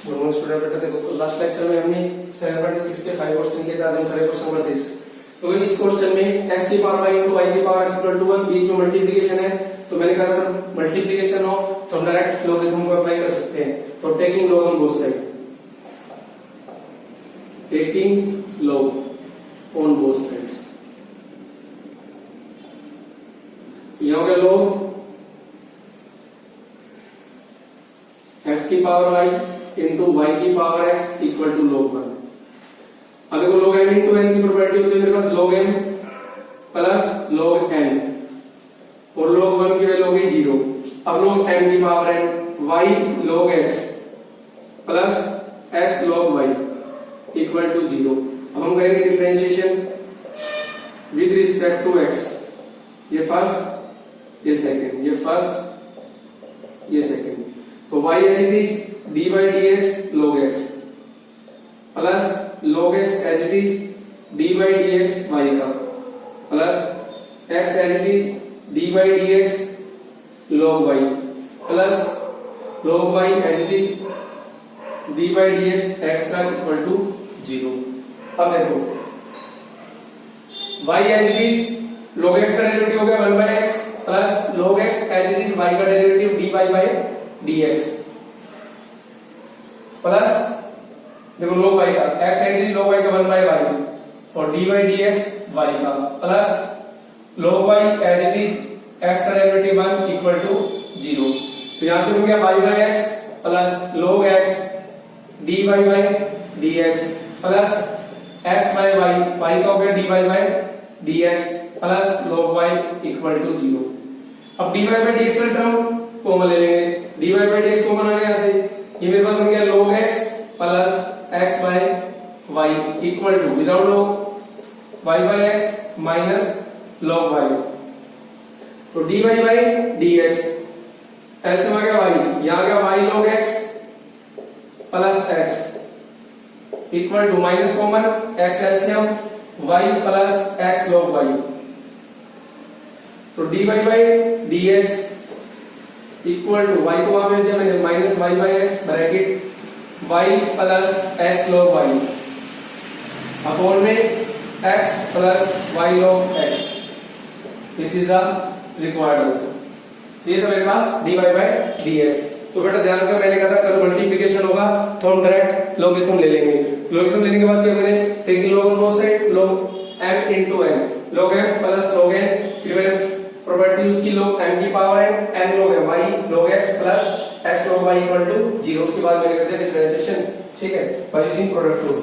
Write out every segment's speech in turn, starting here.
Normal student बेटा देखो, तो लास्ट लेक्चर में हमने 7.6 के 5 क्वेश्चन किए थे। आज हम करें क्वेश्चन नंबर 6। तो इस क्वेश्चन में x की पावर y into y की पावर x इक्वल टू 1, बीच में मल्टीप्लिकेशन है, तो मैंने कहा अगर मल्टीप्लिकेशन हो तो हम डायरेक्ट लॉगरिथम को अप्लाई कर सकते हैं। तो taking log on both side, taking log on both sides, तो यहां हो गया लॉग x की पावर y इंटू y की power x equal to log 1। अब देखो log m इंटू n की प्रॉपर्टी होती है मेरे पास log m plus log n, और log 1 की वैल्यू हो गई 0। अब log m की power n, y log x plus x log y equal to 0। अब हम करेंगे differentiation with respect to x, ये फर्स्ट ये सेकंड, ये फर्स्ट ये सेकंड। तो y as it is dy dx log x plus log x as it is dy dx y का, plus x as it is dy dx log y plus log y as it is dy dx x का equal to 0। अब देखो y as it is log x का derivative हो गया 1/x plus log x as it is y का derivative dy dx plus देखो log y का x as it is log y का 1/y और dy dx y का, plus log y as it is x का derivative 1 equal to 0। तो यहां से हो गया y/x plus log x dy dx plus x/y, y का हो गया dy dx plus log y equal to 0। अब dy dx का टर्म कॉमन ले लेंगे, dy dx कॉमन आ गया, से ये मेरे पास बन गया log x plus x/y equal to without log y/x minus log y। तो dy dx ऐसे में गया y, यहां गया y log x plus x equal to minus common x LCM y plus x log y। तो dy dx equal to y को वहां भेज दिया मैंने minus y/x bracket y plus x log y upon में x plus y log x। This is the required answer. ये था मेरे पास dy/dx। तो बेटा ध्यान रखना, मैंने कहा था कल मल्टीप्लिकेशन होगा तो हम डायरेक्ट लॉगरिथम ले लेंगे। लॉगरिथम लेने के बाद क्या करें, taking log on both side log m into n, log m plus log n, फिर मैंने प्रॉपर्टी यूज की log m की power n log y log x plus x log y equal to 0। उसके बाद मैंने करते हैं डिफरेंशिएशन, ठीक है, बाय यूजिंग प्रोडक्ट रूल।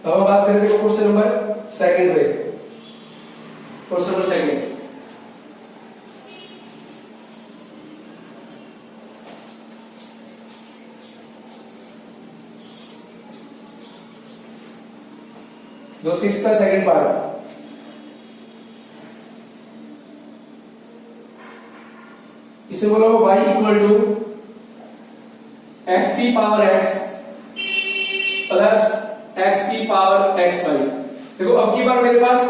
अब हम बात करेंगे क्वेश्चन नंबर सेकंड पे। क्वेश्चन नंबर सेकंड, जो 6 का सेकंड पार्ट, इसे बोलो y इक्वल टू x की पावर x प्लस x की पावर xy। देखो अब की बार मेरे पास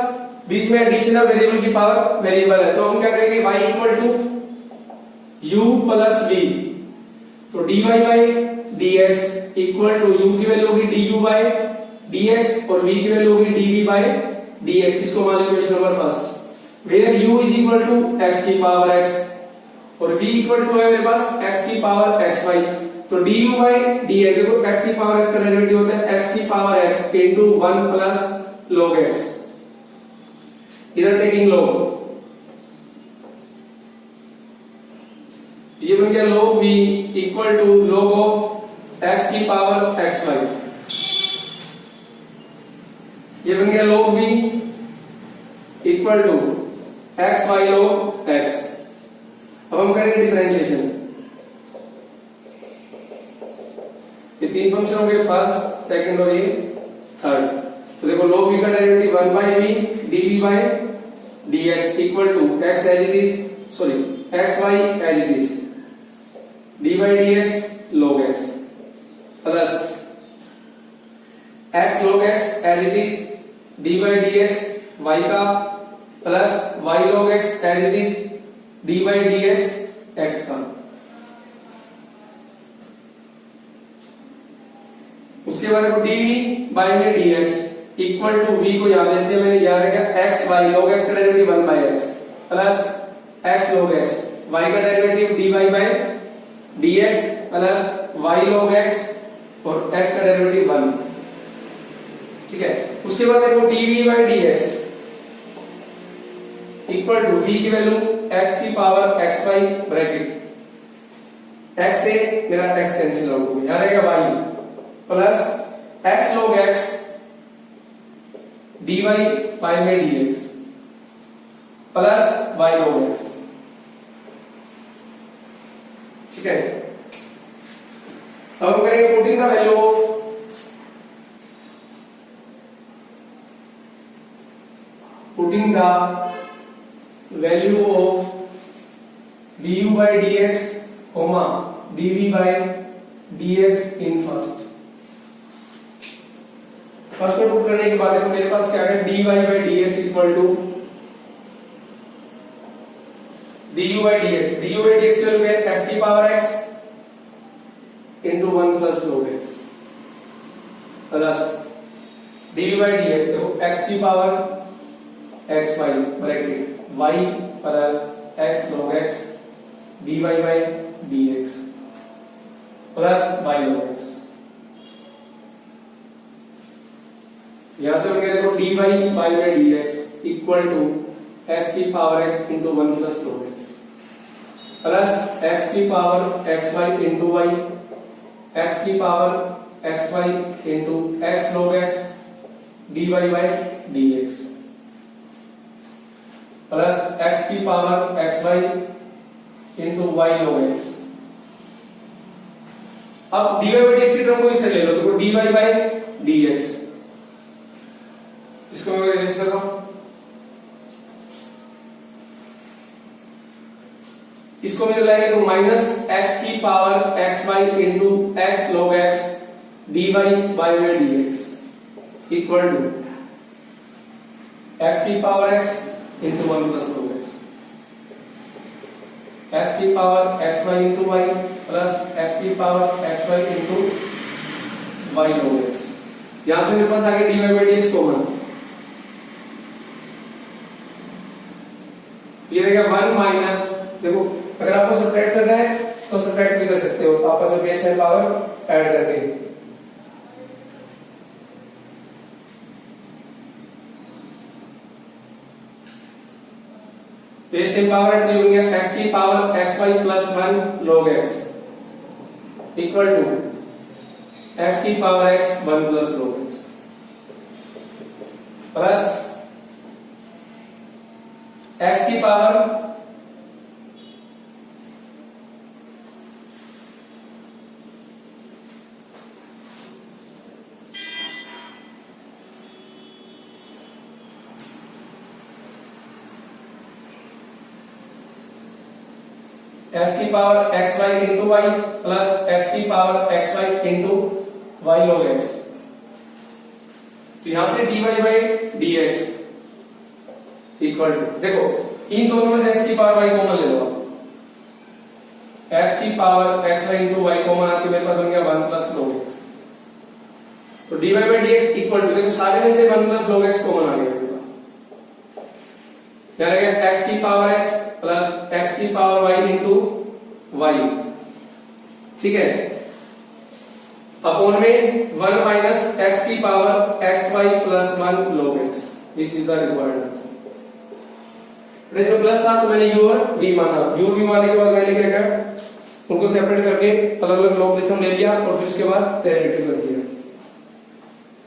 बीच में एडिशनल वेरिएबल की पावर वेरिएबल है, तो हम क्या करेंगे y equal to u plus v। तो dy dx equal to u की वैल्यू होगी du dx और v की वैल्यू होगी dv dx। इसको मान लो equation number first, where u is equal to x की पावर x और v इक्वल टू है मेरे पास x की पावर xy। तो du dx, देखो x की पावर x का डेरिवेटिव होता है x की power x into 1 plus log x, इधर टेकिंग log, ये बन गया log v equal to log of x की पावर xy, ये बन गया log v equal to xy log x। अब हम करेंगे डिफरेंशिएशन, ये तीन फंक्शन हो गए, फर्स्ट सेकंड और ये थर्ड। तो देखो log v का derivative 1/v dv dx equal to x as it is, sorry xy as it is dy dx log x plus x log x as it is dy dx y का plus y log x as it is dy dx x का। उसके बाद देखो dv by में dx equal to v को यहां भेज दिया मैंने, याद रखा x y log x का derivative 1 by x plus x log x, y का derivative dy by dx plus y log x और x का डेरिवेटिव 1। ठीक है, उसके बाद देखो dv बाई dx इक्वल टू v की वैल्यू x की पावर xy ब्रैकेट x से मेरा x कैंसिल आउट हो गया, यहां रहेगा y plus x log x dy by में dx plus y log x। ठीक है, अब हम करेंगे putting the value of value of du by dx, dv by dx in first में पुट करने के बाद देखो मेरे पास क्या है, dy by dx equal to du by dx की वैल्यू है x की power x into 1 plus log x plus dv by dx देखो x की power x y bracket y plus x log x dy by dx plus y log x। यहां से हमने देखो dy by dx equal to x की power x into 1 plus log x plus x की power xy into y, x की power xy into x log x dy by dx plus x की power xy into y log x। अब dy by dx की term को इससे ले लो, तो dy by dx इसको मैं इरेज कर रहा हूं, इसको मैं लाएंगे तो माइनस x की power xy into x log x dy by में dx इक्वल टू x की power x into 1 plus log x, x की power xy into y plus x की power xy into y log x। यहां से मेरे पास आगे dy by dx common, ये रहेगा 1 माइनस, देखो अगर आपको सब्ट्रैक्ट करना है तो सब्ट्रैक्ट भी कर सकते हो आपस में बेस एंड पावर ऐड करके। बेस एंड पावर ऐड हो गया, x की power xy plus 1 log x equal to x की power x 1 plus log x plus x की पावर x की power xy into y plus x की power xy into y log x। तो यहां से dy by dx equal to, देखो इन दोनों में से x की पावर y कॉमन ले लो, x की power xy into y common आके मेरे पास बन गया 1 प्लस log x। तो dy by dx equal to, देखो सारे में से 1 प्लस log x कॉमन आ गया मेरे पास, क्या रहेगा x की पावर x प्लस x की पावर y into y। ठीक है, अपॉन में 1 माइनस x की power xy plus 1 log x, which is the required answer. इसमें प्लस था तो मैंने u और v माना, u और v मानने के बाद मैंने क्या किया, उनको सेपरेट करके अलग अलग लॉगरिथम ले लिया और फिर उसके बाद डेरिवेटिव कर दिया,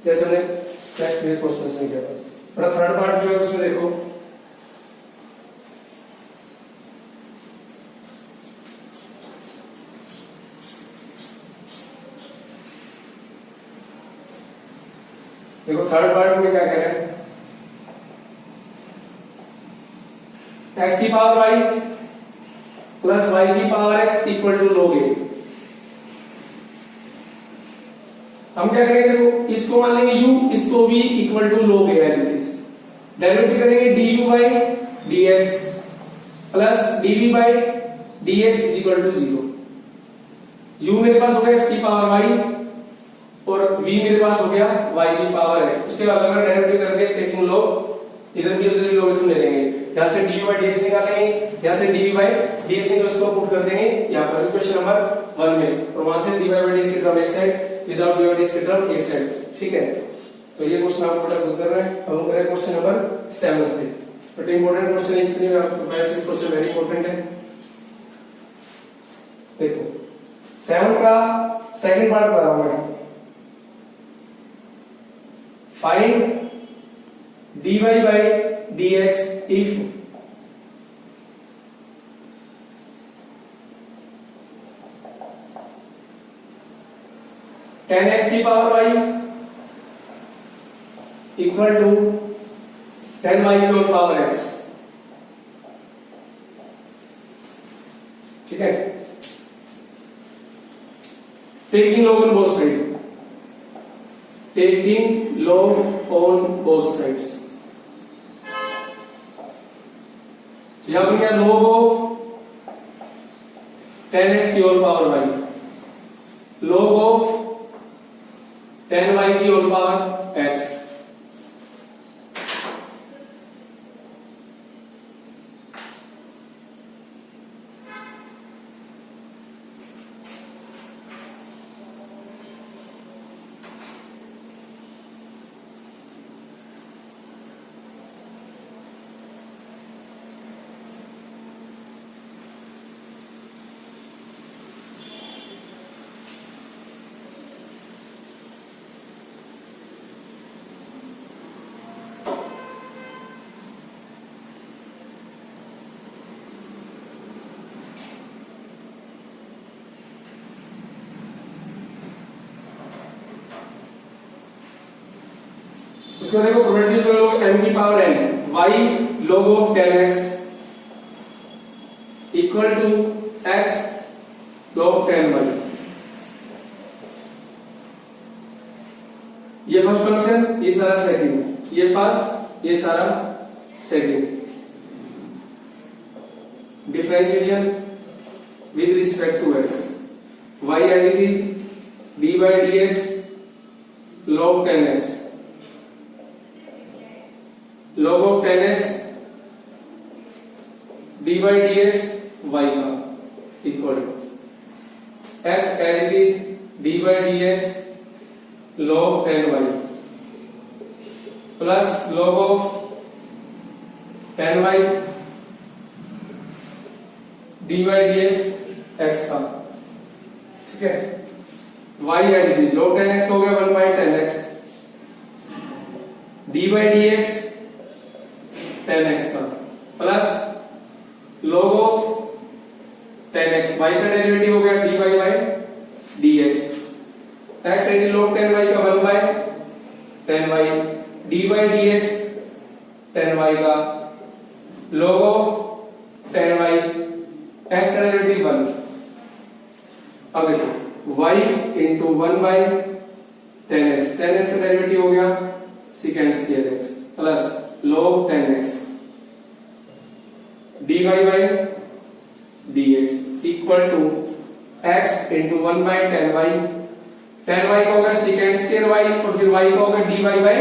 जैसे हमने नेक्स्ट प्रीवियस क्वेश्चंस में किया था। बड़ा थर्ड पार्ट जो है उसमें देखो, थर्ड पार्ट में क्या कह रहे हैं, x की पावर y प्लस y की power x equal to log a। हम क्या करेंगे, देखो इसको मान लेंगे u, इसको v equal to log a as it is, derivative करेंगे du by dx plus dv by dx is equal to 0। u मेरे पास हो गया x की पावर y और v मेरे पास हो गया y की पावर x। उसके बाद अगर डेरिवेटिव करके टेकिंग log इधर भी लोग ले लेंगे, यहाँ से dy by dx निकालेंगे, यहाँ से dv by dx निकाल उसको पुट कर देंगे यहाँ पर क्वेश्चन नंबर 1 में, और वहां से dy by dx की टर्म एक side, without dy by dx की टर्म एक साइड। ठीक है, तो ये क्वेश्चन आप पुट कर रहे हैं। हम करें क्वेश्चन नंबर 7 पे, बट इंपॉर्टेंट क्वेश्चन है, इतनी वैसे क्वेश्चन वेरी इंपॉर्टेंट है। देखो 7 का सेकंड पार्ट कर रहा हूं मैं, find dy by dx if tan x की power y equal to tan y की होल पावर x। ठीक है, taking log on both sides, taking log on both sides। यहां पर क्या log ऑफ tan x की whole power y, log of tan y की whole power x। उसको देखो प्रोबेबिलिटी जो लोग m की power n y log of tan x equal to x log tan y। ये फर्स्ट फंक्शन, ये सारा second, ये फर्स्ट, ये सारा second. Differentiation with respect to x, y as it is d by dx log tan x, log of tan x d by dx y का equal to x as it is d by dx log tan y plus log of tan y d by dx x का। ठीक है, y as it is log tan x हो गया 1 by tan x, d by dx tan x का plus log of tan x, y का derivative हो गया dy by dx, x anti log tan y का 1 by tan y, d by dx tan y का log of tan y, x का derivative 1। अब देखो y into 1 by tan x का derivative हो गया secant square x plus log tan x dy by dx equal to x into 1 by tan y का होगा secant square y और फिर y का होगा dy by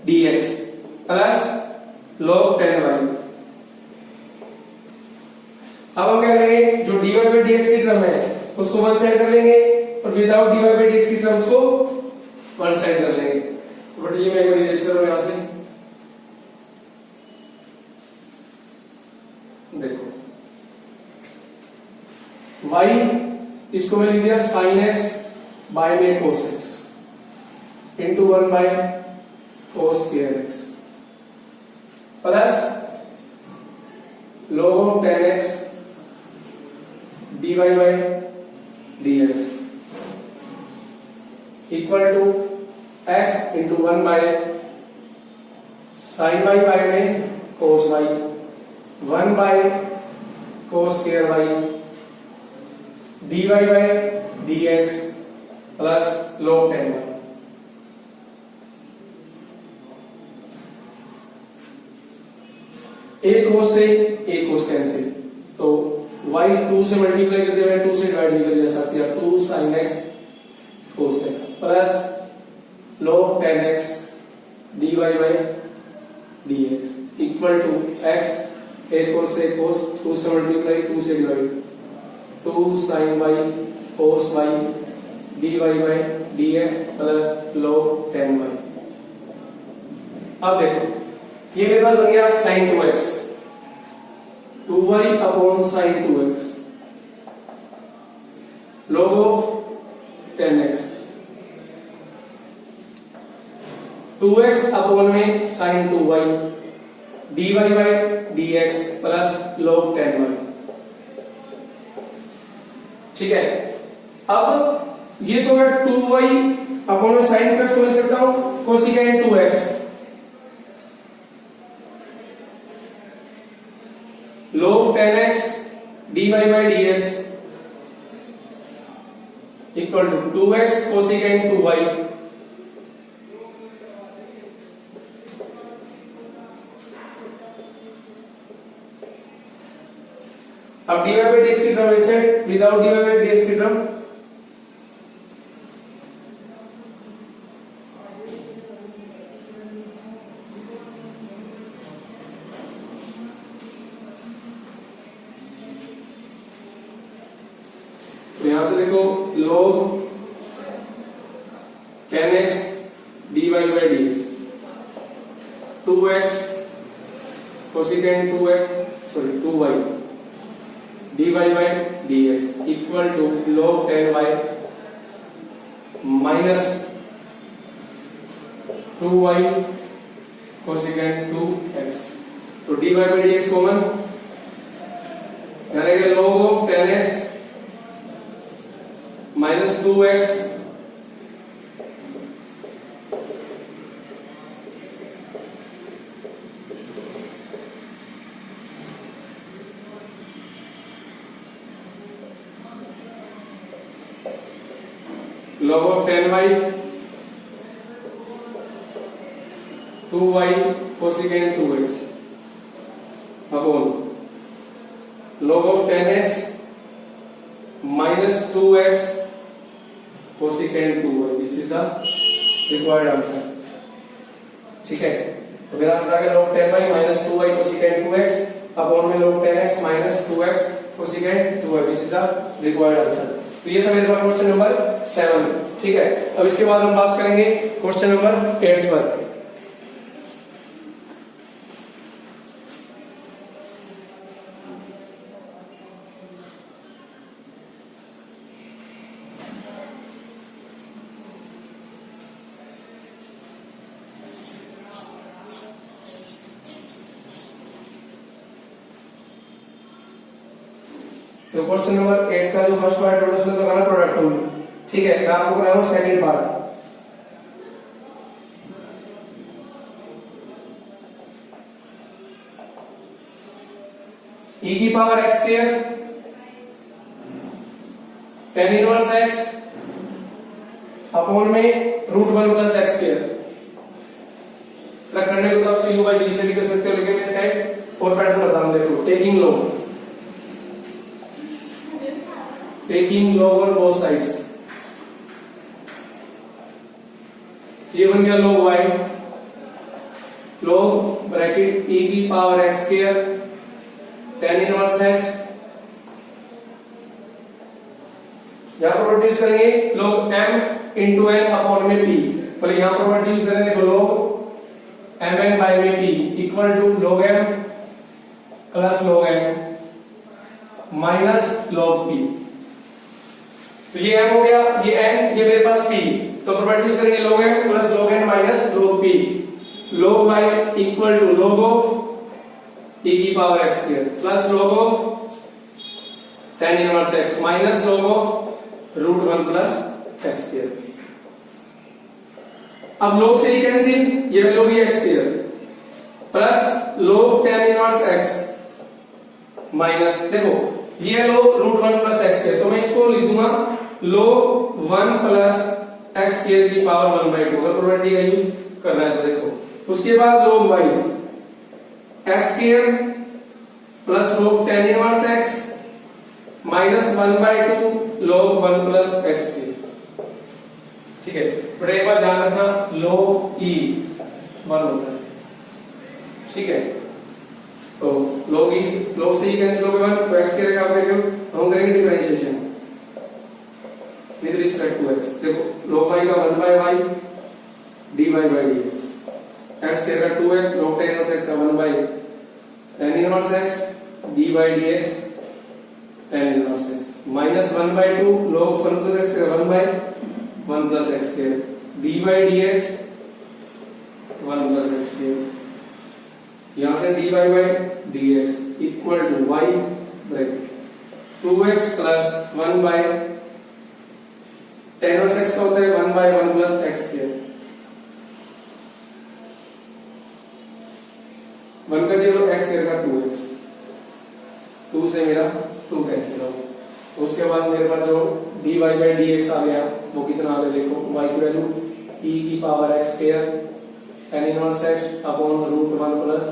dx plus log tan y। अब हम क्या करेंगे, जो dy by dx की टर्म है उसको वन साइड कर लेंगे और विदाउट dy by dx की टर्म्स को वन साइड कर लेंगे। तो बट ये मैं एक बार इरेज करूं यहां से, देखो y इसको मैं लिख दिया sin x बाय में cos x into 1 by cos square x plus log tan x dy by dx equal to x into 1 by sin y by में cos y 1 by cos square y dy by dx plus log tan y। एक cos से एक cos cancel, तो y 2 से multiply कर दिया, 2 से divide नहीं कर दिया, 2 sin x cos x plus log 10x dy by dx equal to x a cos a cos 2 से मल्टीप्लाई 2 से divide 2 sin y cos y dy by dx plus log 10y। अब देखो ये मेरे पास बन गया sin 2x 2y upon sin 2x log of 10x 2x upon में sin 2y dy by dx plus log 10y। ठीक है, अब ये तो मैं 2y अपॉन में sin 2x को ले सकता हूं cosecant 2x log 10x dy by dx equal to 2x cosecant 2y अब dy by dx की term except without dy by dx की टर्म तो यहां से देखो log 10x dy by dx 2x cosecant 2y dy by dx equal to log 10y minus 2y cosecant 2x। तो dy by dx common रहेगा log of 10x minus 2x log of 10y 2y cosecant 2x upon log of 10x minus 2x cosecant 2y। This is the required answer. ठीक है, तो मेरा answer आ गया log 10y minus 2y cosecant 2x upon में log 10x minus 2x cosecant 2y। This is the required answer. तो ये था मेरे पास क्वेश्चन नंबर 7। ठीक है, अब इसके बाद हम बात करेंगे क्वेश्चन नंबर 8 पर। तो क्वेश्चन नंबर 8 का जो फर्स्ट पार्ट है उसमें तो करना प्रोडक्ट रूल। ठीक है, मैं आपको करा रहा हूं सेकंड पार्ट। e की power x square tan inverse x upon में √1 प्लस x स्क्वायर करने को तो आप u by d से भी कर सकते हो, लेकिन मैं एक और पैटर्न बता रहा हूं। देखो taking log on both sides, ये बन गया log y log bracket e की power x square tan inverse x। यहां प्रॉपर्टी यूज करेंगे log m into n upon में p। बोले यहां प्रॉपर्टी यूज करेंगे देखो log mn बाय में p equal to log m plus log n minus log p। तो ये m हो गया, ये n, ये मेरे पास p, तो प्रॉपर्टी यूज करेंगे log m plus log n minus log p। log y equal to log of e की power x square plus log of tan inverse x minus log of √1 plus x square. अब log से ही cancel, ये value भी x square plus log tan inverse x minus, देखो ये लो √1 plus x square, तो मैं इसको लिख दूंगा log 1 प्लस x स्क्वायर की पावर 1/2 अगर प्रॉपर्टी का यूज करना है तो देखो। उसके बाद log y x square plus log tan inverse x minus 1/2 log 1 plus x square. ठीक है, बट एक बात ध्यान रखना, log e 1 होता है, ठीक है। तो log e log से e कैंसिल हो गया 1, तो x के आप देखो हम करेंगे differentiation with respect to x। देखो log y का 1 by y dy by dx, x के का 2x log tan inverse x का 1 by tan inverse x dy by dx tan inverse x minus 1 by 2 log 1 plus x का 1 by 1 plus x के dy by dx 1 plus x के, यहां से dy by dx equal to y bracket 2x plus 1 by tan inverse x का होता है 1 by 1 plus x के, 1 का 0 x स्क्वायर का 2x, 2 से मेरा 2 कैंसिल हो, उसके बाद मेरे पास जो dy by dx आ गया वो कितना आ गया देखो, y की वैल्यू e की power x square tan inverse x upon root 1 plus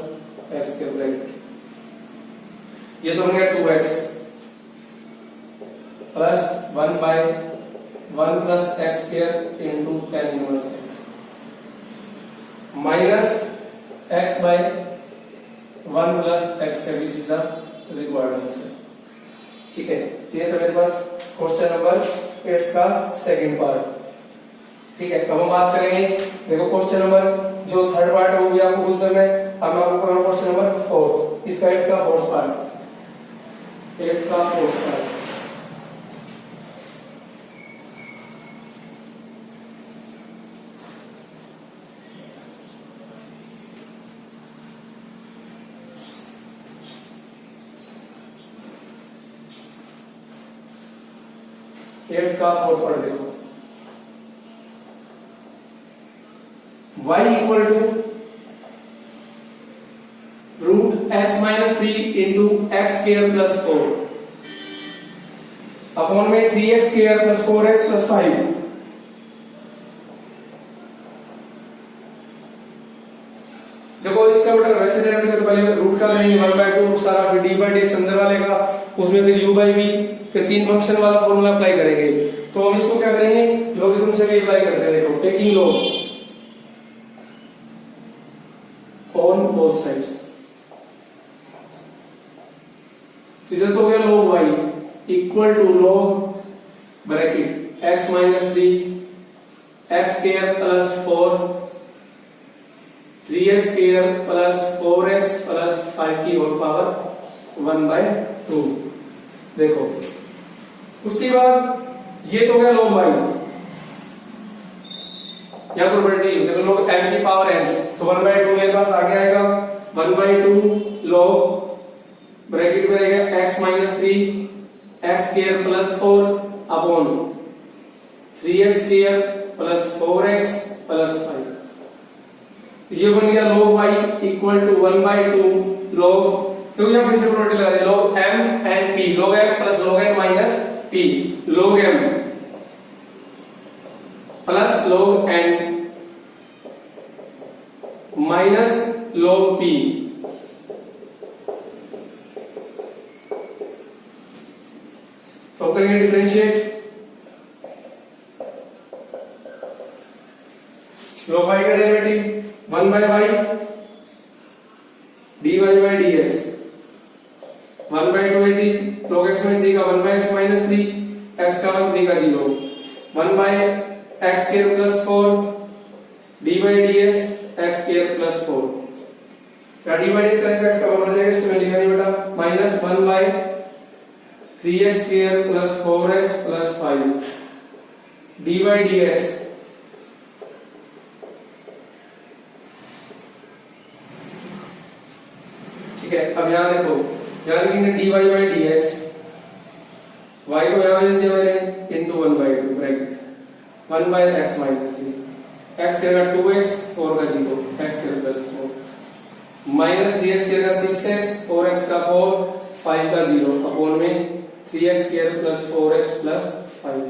x के ब्रैकेट, ये तो हो गया 2x plus 1 by 1 plus x square into tan inverse x minus x by 1 plus x का which is the required answer, ठीक है। ये तो मेरे पास क्वेश्चन नंबर 8 का सेकंड पार्ट, ठीक है। अब हम बात करेंगे, देखो क्वेश्चन नंबर जो थर्ड पार्ट है वो भी आपको पूछ करना है। अब मैं आपको कराऊंगा क्वेश्चन नंबर 4, इसका 8 का फोर्थ पार्ट, 8 का फोर्थ पार्ट। एट का फोर्थ पार्ट देखो, y equal to root x minus 3 into x square plus 4 upon में 3x square plus 4x plus 5। देखो इसका बेटा वैसे जनरेट करते पहले रूट का लेंगे 1/2 सारा, फिर d by dx अंदर वाले का, उसमें फिर u by v, फिर 3 फंक्शन वाला फॉर्मूला अप्लाई करेंगे। तो हम इसको क्या करेंगे, लॉगरिथम से भी अप्लाई करते हैं। देखो taking log on both sides, result हो गया log y equal to log bracket x minus 3 x square plus 4 3x square plus 4x plus 5 की होल पावर 1/2। देखो उसके बाद ये तो हो गया log y, यहां प्रॉपर्टी देखो log m की पावर n, तो 1/2 मेरे पास आगे आएगा 1/2 log ब्रैकेट में रहेगा x minus 3 x square plus 4 upon 3x square plus 4x plus 5। तो ये बन गया log y equal to 1/2 log, तो यहां फिर से प्रॉपर्टी लगा दे log m and p, log m plus log n minus p, log m plus log n minus log p, तो करेंगे डिफरेंशिएट, log y का derivative 1 by y dy by dx 1/2 it is log x में 3 का 1 by x minus 3 x का 1 3 का 0 1 by x square plus 4 d by dx x square plus 4। क्या d by dx करेंगे x का बन जाएगा, इसमें लिखा नहीं बेटा, minus 1 by 3x square plus 4x plus 5 d by dx ठीक है। अब यहां देखो, यहां लिखेंगे dy by dx, y को यहां भेज दिया मैंने into 1/2 bracket 1 by x minus 3 x का 2x 4 का 0 x का प्लस 4 माइनस 3x का 6x 4x का 4 5 का 0 अपॉन में 3x square plus 4x plus 5।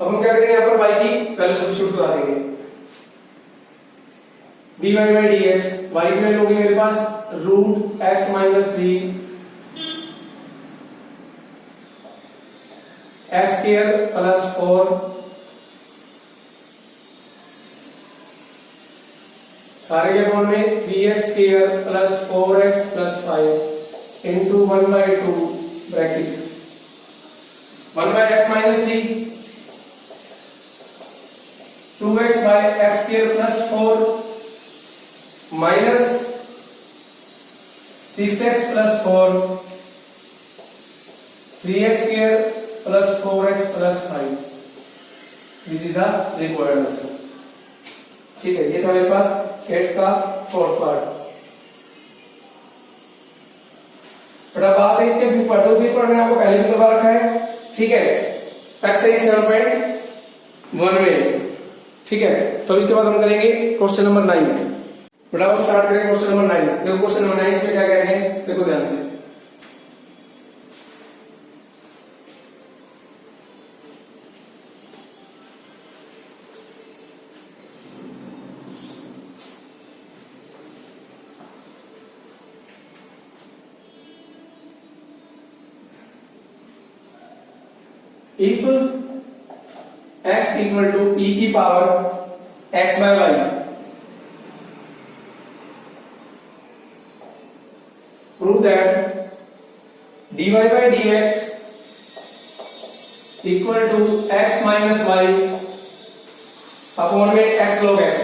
अब हम क्या करेंगे, यहां पर y की वैल्यू सब्स्टिट्यूट करा देंगे, dy by dx y की वैल्यू होगी मेरे पास root x minus 3 x square plus 4 सारे के फॉर्म में 3x square plus 4x plus 5 into 1/2 bracket 1/x minus 3 2x by x square plus 4 minus 6x plus 4 3x square plus 4x plus 5 this is the required answer. ठीक है, ये था मेरे पास 8 का fourth part. But अब बात है इसके फिर मैंने आपको पहले भी करवा रखा है। ठीक है, एक्सरसाइज 7.1 में। ठीक है, तो इसके बाद हम करेंगे क्वेश्चन नंबर 9। बेटा अब स्टार्ट करेंगे क्वेश्चन नंबर 9। देखो क्वेश्चन नंबर 9 में क्या कह रहे हैं, देखो ध्यान से। If x equal to e की power x by y, prove that dy by dx equal to x minus y upon में x log x।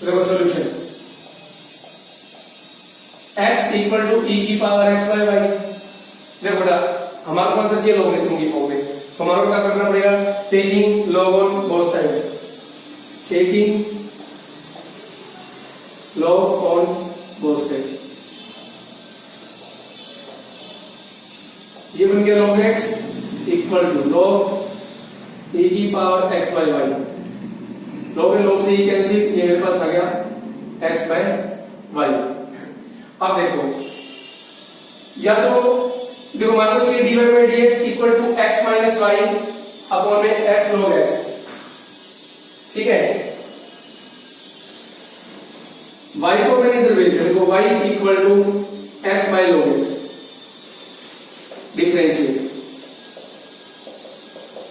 देखो solution, x equal to e की पावर x by y। देखो बेटा हमारा कौन सा चाहिए, लॉगरिथम की फॉर्म में, तो हमारा क्या करना पड़ेगा, taking log on both side, taking log on both side. ये बन गया log x equal to log e की power x by y। log में log से e कैंसिल, ये मेरे पास आ गया x by y। अब देखो या तो देखो मान लो चाहिए dy by dx equal to x minus y upon में x log x। ठीक है, y को मैंने इधर भेज दिया, देखो y equal to x by log x differentiate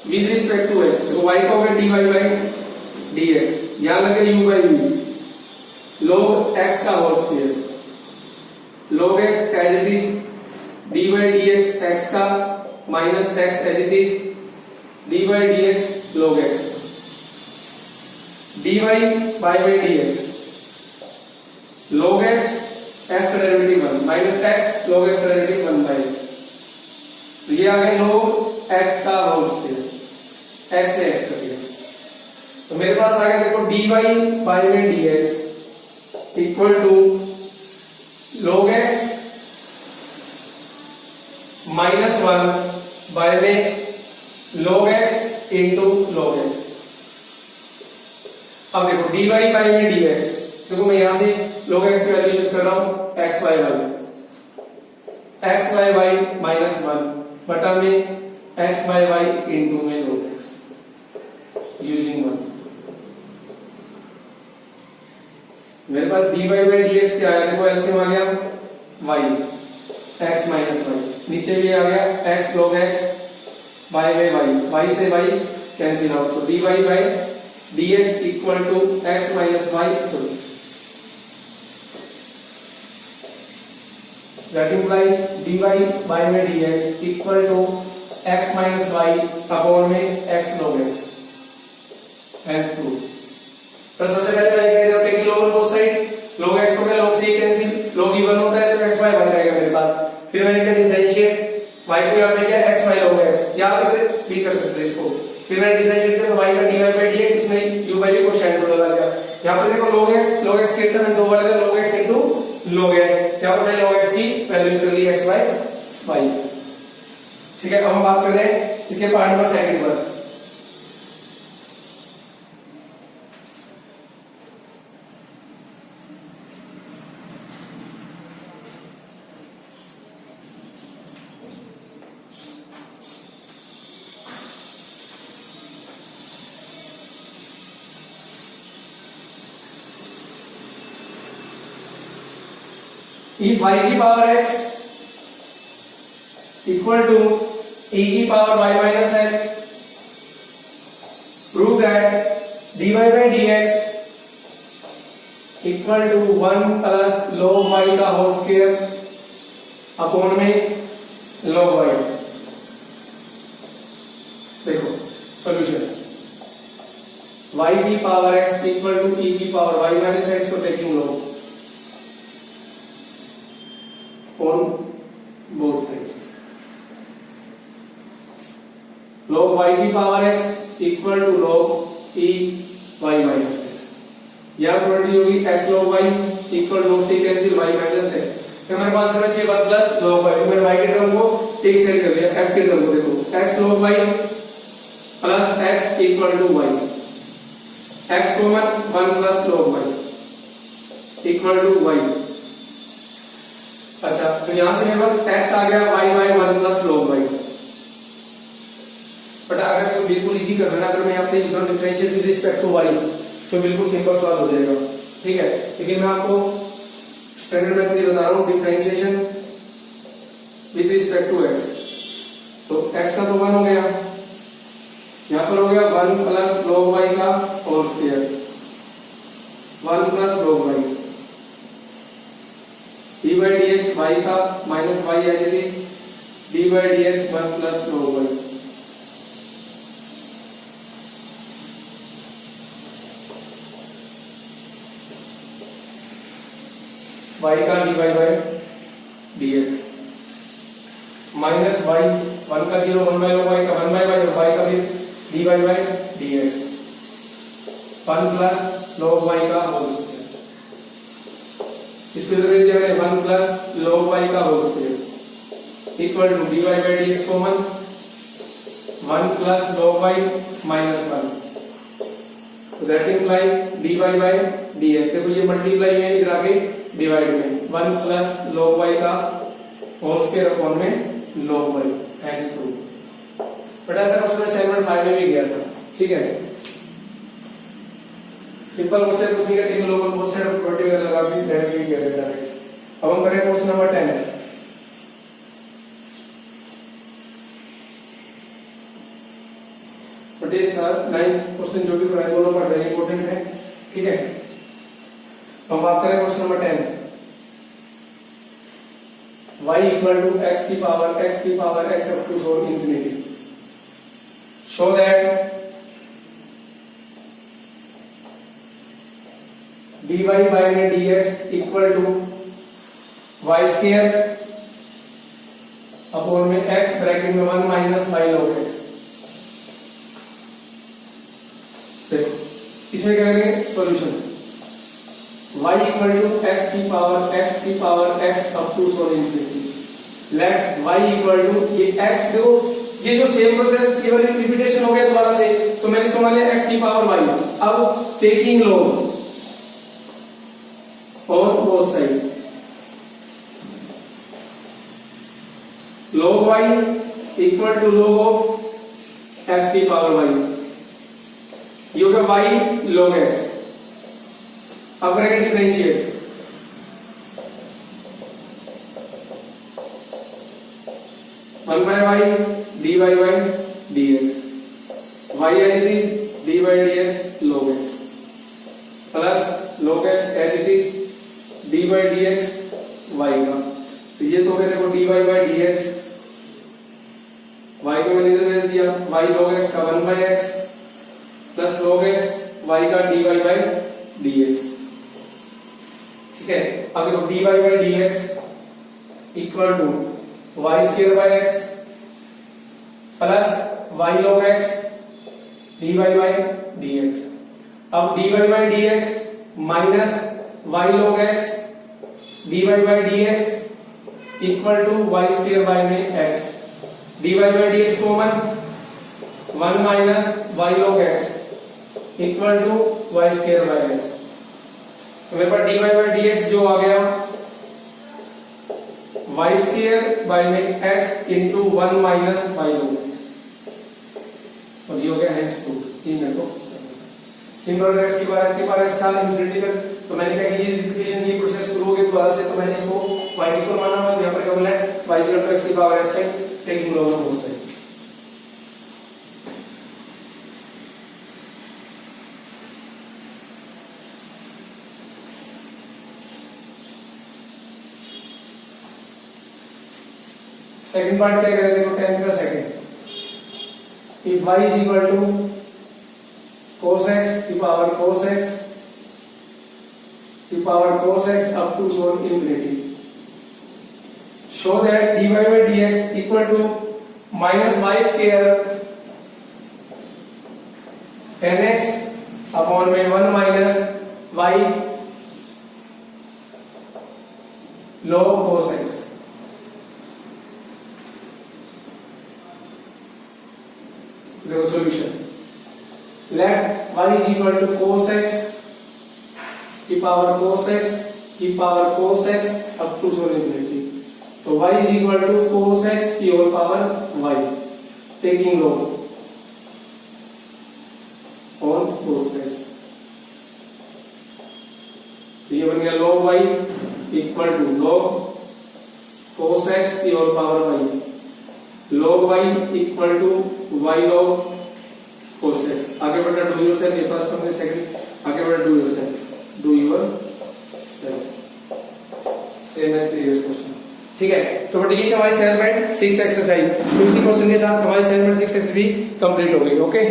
with respect to x। देखो y को होगा dy by dx, यहां लगे u by v log x का whole square, log x as it is dy dx x का minus x as it is dy dx log x, dy by dx log x x का derivative 1 minus x log x का derivative 1 by x। तो ये आ गया log x का whole square, x से x cut गया, तो मेरे पास आ गया देखो dy by dx equal to log x minus 1 by में log x into log x। अब देखो dy बाय में dx, देखो मैं यहां से log x की वैल्यू यूज कर रहा हूं x by y माइनस 1 बटा में x by y इंटू में log x यूजिंग 1। मेरे पास dy by dx क्या आया, देखो एलसीएम आ गया y x माइनस y, नीचे भी आ गया x log x बाय में y से y कैंसिल आउट, तो dy by dx equal to x minus y solution. That imply dy by में dx equal to x minus y upon में x log x। Hence prove. तो सबसे पहले मैंने कह दिया take log on both side, log x हो गया log से कैंसिल, log e 1 होता है तो x by 1 रहेगा मेरे पास। फिर मैंने क्या डिफरेंशिएट y को यहां पे किया x by log x, याद करके भी कर सकते हैं इसको। फिर मैंने डिफरेंशिएट किया तो y का dy by dx, इसमें u by v को शेयर कर लगा दिया। यहां पे देखो log x के टर्म दो बार log x into log x, यहां पर मैंने log x की वैल्यू यूज कर ली x by y। ठीक है, अब हम बात कर रहे हैं इसके पार्ट नंबर सेकंड पर। If y की power x equal to e की power y minus x, prove that dy dy by dx equal to 1 plus log y का होल स्क्वायर अपॉन में log y। देखो सॉल्यूशन y की power x equal to e की power y minus x को taking log on both sides। log y की power x equal to log e y minus x। यह property होगी x log y equal log से cancel y minus x। तो हमारे पास है 6 plus log y। मैंने y के टर्म को एक साइड कर दिया, x के टर्म को देखो x log y plus x equal to y। x common 1 plus log y equal to y। अच्छा तो यहां से मेरे पास x आ गया y by 1 plus log y। But अगर इसको बिल्कुल इजी करना है, अगर मैं यहाँ पे differentiate with respect to y तो बिल्कुल सिंपल सॉल्व हो जाएगा, ठीक है। लेकिन मैं आपको स्टैंडर्ड मेथड ये बता रहा हूँ, differentiation with respect to x। तो x का तो 1 हो गया, यहाँ पर हो गया 1 प्लस log y का whole square, 1 plus log y d by dx y का minus y as it is d by dx 1 plus log y। y का dy by dx minus y 1 का 0 1 by log y का 1 by y और y का भी dy by dx 1 plus log y का whole square. इसको इधर दिया है 1 प्लस log y का whole square equal to dy by dx common 1 plus log y minus 1। तो that imply dy by dx। देखो ये मल्टीप्लाई में इधर आगे डिवाइड में 1 प्लस log y का होल स्क्वायर अपॉन में log y hence prove. But ऐसा क्वेश्चन असाइनमेंट 5 में भी गया था, ठीक है। सिंपल क्वेश्चन कुछ नहीं है, table over both side of product वगैरह लगा भी डायरेक्ट भी गया था। अब हम करें क्वेश्चन नंबर 10। बट ये सर 9th क्वेश्चन जो भी पढ़ाए दोनों पर वेरी इंपॉर्टेंट है, ठीक है। हम बात करें question number 10। y equal to x की power x up to so infinity. Show that dy by dx equal to y square upon में x ब्रैकेट में 1 माइनस y log x। देखो इसमें क्या करेंगे solution y equal to x की power x up to so infinity. Let y equal to ये x, देखो ये जो सेम प्रोसेस केवल रिपीटेशन हो गया दोबारा से, तो मैंने इसको मान लिया x की पावर y। अब टेकिंग log और both side log y equal to log of x की पावर y। ये हो गया y log x। अब करेंगे differentiate, one by y d y by d x y as it is d by d x log x plus log x as it is d by d x y का। तो ये तो देखो d y by d x, Y को मैंने इधर भेज दिया, वाई log x का 1 by x plus log x y का d y by d x, ठीक है। अब देखो dy by dx equal to y square by x plus y log x dy by dx। अब dy by dx minus y log x dy by dx equal to y square by में x। dy by dx common 1 minus y log x equal to y square by x। तो मेरे पास dy by dx जो आ गया y square by में x into 1 minus y log x, और ये हो गया हैंस प्रूफ। ये मेरे को सिंपल x की बार x था इंफिनिटी तक, तो मैंने कहा कि ये रिपीटेशन की प्रोसेस शुरू हो गई दोबारा से, तो मैंने इसको y इक्वल माना हुआ। तो यहाँ पर क्या बोला है y इक्वल टू x की पावर x है taking log of both side. Second part क्या करें, देखो 10 का second, if y is equal to cos x की power cos x up to so infinity, show that dy by dx equal to minus y square 10x upon में 1 minus y log cos x। देखो solution, लेट y is equal to cos x की power cos x up to so infinity, तो y is equal to cos x की whole power y taking log on cos x, तो ये बन गया log y equal to log cos x की whole power y, log y equal to y log cos x। आगे बढ़ना, do yourself, ये first from the second, आगे बढ़ना do yourself, do yourself, same as previous question. ठीक है, तो but ये हमारी असाइनमेंट 6 एक्सरसाइज, तो इसी क्वेश्चन के साथ हमारी असाइनमेंट 6 एक्सरसाइज भी कंप्लीट हो गई। ओके।